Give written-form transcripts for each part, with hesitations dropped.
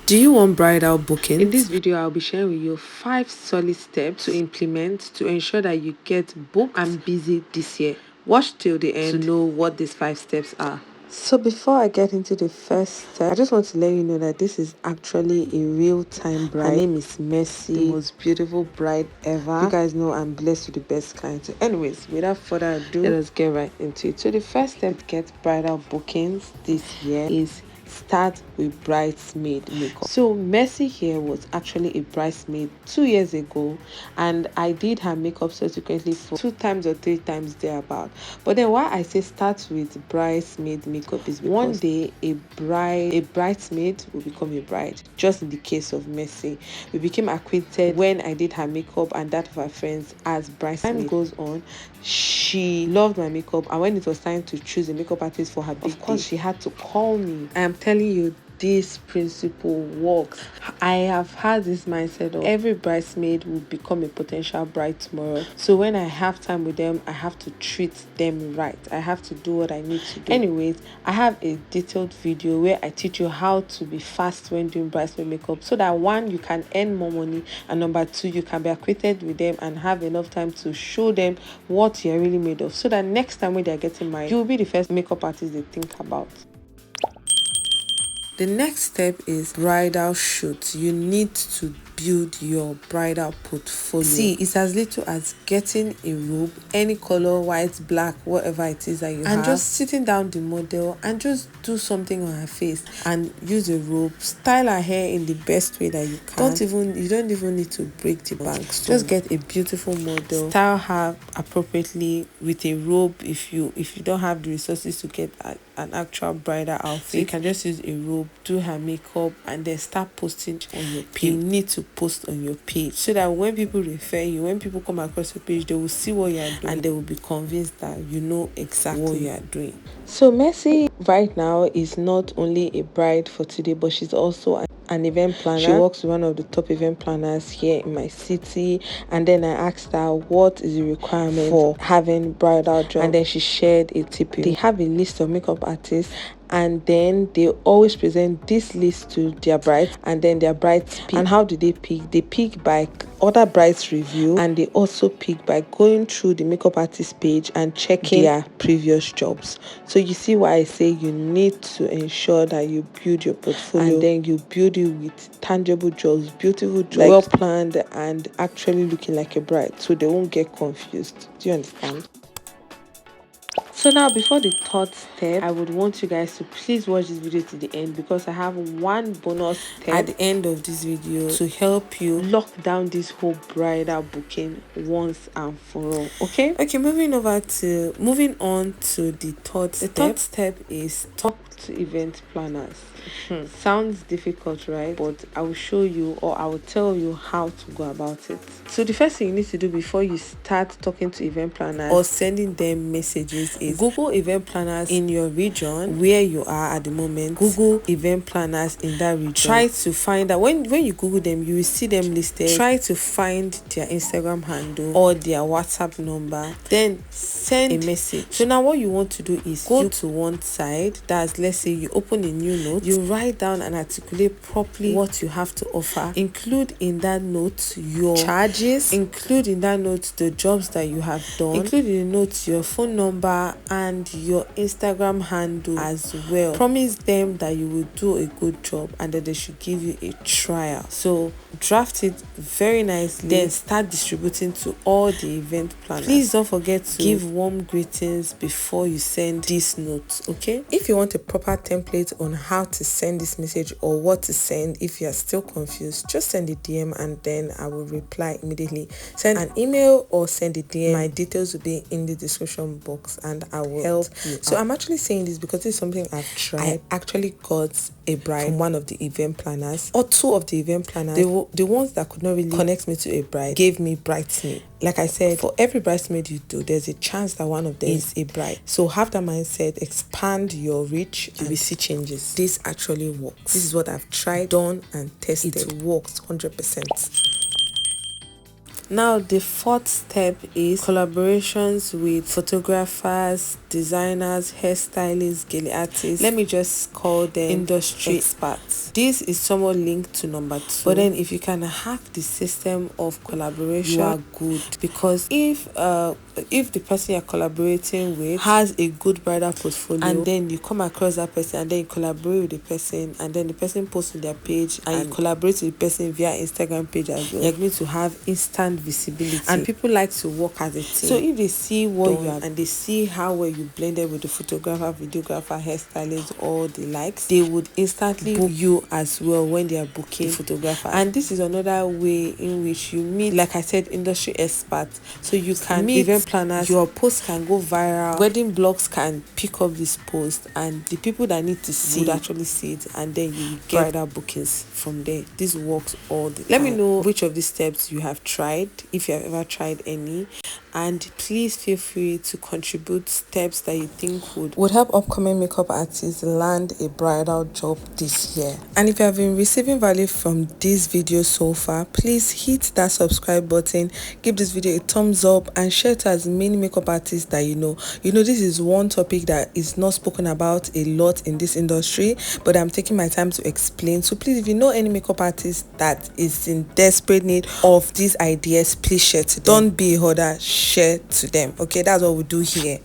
Do you want bridal bookings? In this video, I'll be sharing with you 5 solid steps to implement to ensure that you get booked and busy this year. Watch till the end to know what these 5 steps are. So before I get into the first step, I just want to let you know that this is actually a real-time bride. Her name is Mercy, the most beautiful bride ever. You guys know I'm blessed with the best clients. So anyways, without further ado, let us get right into it. So the first step to get bridal bookings this year is start with bridesmaid makeup. So Mercy here was actually a bridesmaid 2 years ago, and I did her makeup subsequently for 2 times or 3 times thereabout. But then why I say start with bridesmaid makeup is because one day a bridesmaid will become a bride. Just in the case of Mercy, we became acquainted when I did her makeup and that of her friends as bridesmaid. Time goes on, she loved my makeup, and when it was time to choose a makeup artist for her big day, of course she had to call me. I am telling you, this principle works. I have had this mindset of every bridesmaid will become a potential bride tomorrow. So when I have time with them, I have to treat them right. I have to do what I need to do. Anyways, I have a detailed video where I teach you how to be fast when doing bridesmaid makeup, so that 1, you can earn more money, and number 2, you can be acquainted with them and have enough time to show them what you're really made of, so that next time when they're getting married, you'll be the first makeup artist they think about. The next step is bridal shoots. You need to build your bridal portfolio. See, it's as little as getting a robe, any color, white, black, whatever it is that you have, and just sitting down the model and just do something on her face and use a robe, style her hair in the best way that you can. You don't even need to break the bank. Just get a beautiful model, style her appropriately with a robe. If you don't have the resources to get an actual bridal outfit, so you can just use a robe, do her makeup, and then start posting on your page. You need to post on your page so that when people refer you, when people come across your page, they will see what you are doing and they will be convinced that you know exactly what you are doing. So Mercy right now is not only a bride for today, but she's also an event planner. She works with one of the top event planners here in my city, and then I asked her what is the requirement for having bridal job, and then she shared a tip. They have a list of makeup artists, and then they always present this list to their brides, and then their brides pick. And how do they pick? They pick by other brides review, and they also pick by going through the makeup artist page and checking their previous jobs. So you see why I say you need to ensure that you build your portfolio, and then you build it with tangible jobs, beautiful jobs, like well planned and actually looking like a bride, so they won't get confused. Do you understand? So now, before the third step, I would want you guys to please watch this video to the end, because I have one bonus step at the end of this video to help you lock down this whole bridal booking once and for all. Okay, moving on to the third step. The third step is talk to event planners. Sounds difficult, right? But I will show you, or I will tell you how to go about it. So the first thing you need to do before you start talking to event planners or sending them messages is Google event planners in your region where you are at the moment. Google event planners in that region. Try to find out, when you Google them, you will see them listed. Try to find their Instagram handle or their WhatsApp number, then send a message. So now what you want to do is go to one side. That's, let's say you open a new note, you write down and articulate properly what you have to offer. Include in that note your charges, include in that note the jobs that you have done, include in the note your phone number and your Instagram handle as well. Promise them that you will do a good job and that they should give you a trial. So draft it very nicely, then start distributing to all the event planners. Please don't forget to give warm greetings before you send these notes. Okay, if you want a proper template on how to send this message or what to send, if you are still confused, just send a DM and then I will reply immediately. Send an email or send a DM. My details will be in the description box and I will help you. So I'm actually saying this because it's something I've tried. I actually got a bride from one of the event planners, or 2 of the event planners. The ones that could not really connect me to a bride gave me bridesmaid. Like I said, for every bridesmaid you do, there's a chance that one of them is a bride. So have that mindset, expand your reach, you will see changes. This actually works. This is what I've tried, done, and tested. It works 100%. Now the fourth step is collaborations with photographers, designers, hairstylists, gele artists. Let me just call them industry experts. This is somewhat linked to number 2, but then if you can hack the system of collaboration, you are good, because if the person you're collaborating with has a good bridal portfolio, and then you come across that person and then you collaborate with the person, and then the person posts on their page and you collaborate with the person via Instagram page as well, you're going to have instant visibility, and people like to work as a team. So if they see what you are and they see how well you blended with the photographer, videographer, hairstylist, all the likes, they would instantly book you as well when they are booking the photographer. And this is another way in which you meet, like I said, industry experts. So you can meet event planners, your post can go viral, wedding blogs can pick up this post, and the people that need to see would actually see it, and then you get bridal bookings from there. This works all the time. Let me know which of these steps you have tried, if you have ever tried any, and please feel free to contribute steps that you think would help upcoming makeup artists land a bridal job this year. And if you have been receiving value from this video so far, please hit that subscribe button, give this video a thumbs up, and share it to as many makeup artists that you know. This is one topic that is not spoken about a lot in this industry, but I'm taking my time to explain. So please, if you know any makeup artist that is in desperate need of these ideas, please share to them. Don't be a hoarder, share to them. Okay, that's what we do here.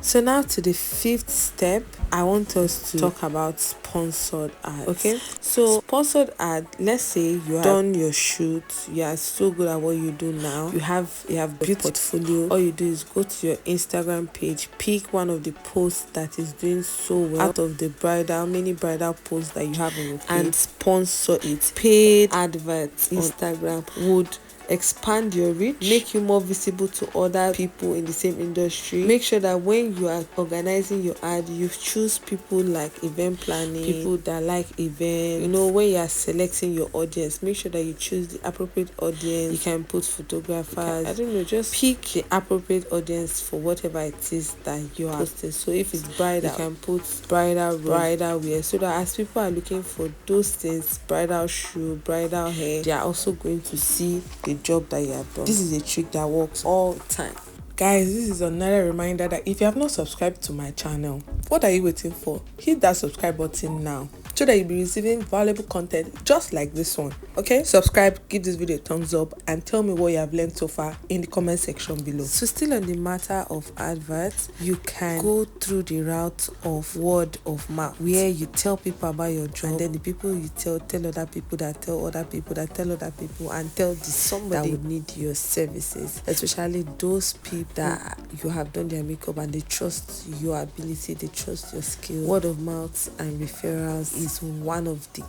So now to the fifth step, I want us to talk about sponsored ads. Okay, so sponsored ad, let's say you have done your shoot, you are so good at what you do now, you have built portfolio. All you do is go to your Instagram page, pick one of the posts that is doing so well out of the many bridal posts that you have on your page, and sponsor it. Paid adverts Instagram would expand your reach, make you more visible to other people in the same industry. Make sure that when you are organizing your ad, you choose people like event planning, people that like events. When you are selecting your audience, make sure that you choose the appropriate audience. You can put photographers, I don't know, just pick the appropriate audience for whatever it is that you are posting. So if it's bridal, you can put bridal wear, so that as people are looking for those things, bridal shoe, bridal hair, they are also going to see the job that you have done. This is a trick that works all the time. Guys, this is another reminder that if you have not subscribed to my channel, what are you waiting for? Hit that subscribe button now, so that you'll be receiving valuable content just like this one. Okay, subscribe, give this video a thumbs up, and tell me what you have learned so far in the comment section below. So still on the matter of adverts, you can go through the route of word of mouth, where you tell people about your job, and then the people you tell other people that tell other people that tell other people, and tell somebody that would need your services, especially those people that you have done their makeup and they trust your ability, they trust your skill. Word of mouth and referrals is one of the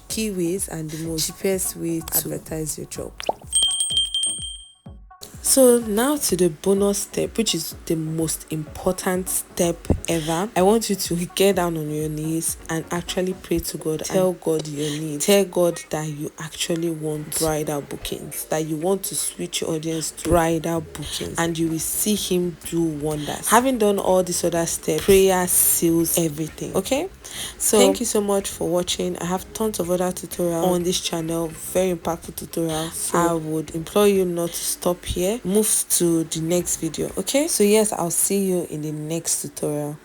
key ways and the most cheapest way to advertise your job. So now to the bonus step, which is the most important step ever. I want you to get down on your knees and actually pray to God. Tell God your needs. Tell God that you actually want bridal bookings, that you want to switch your audience to bridal bookings, and you will see Him do wonders. Having done all these other steps, prayer seals everything. Okay, so thank you so much for watching. I have tons of other tutorials on this channel, very impactful tutorials. So I would implore you not to stop here. Move to the next video. Okay, so yes, I'll see you in the next tutorial.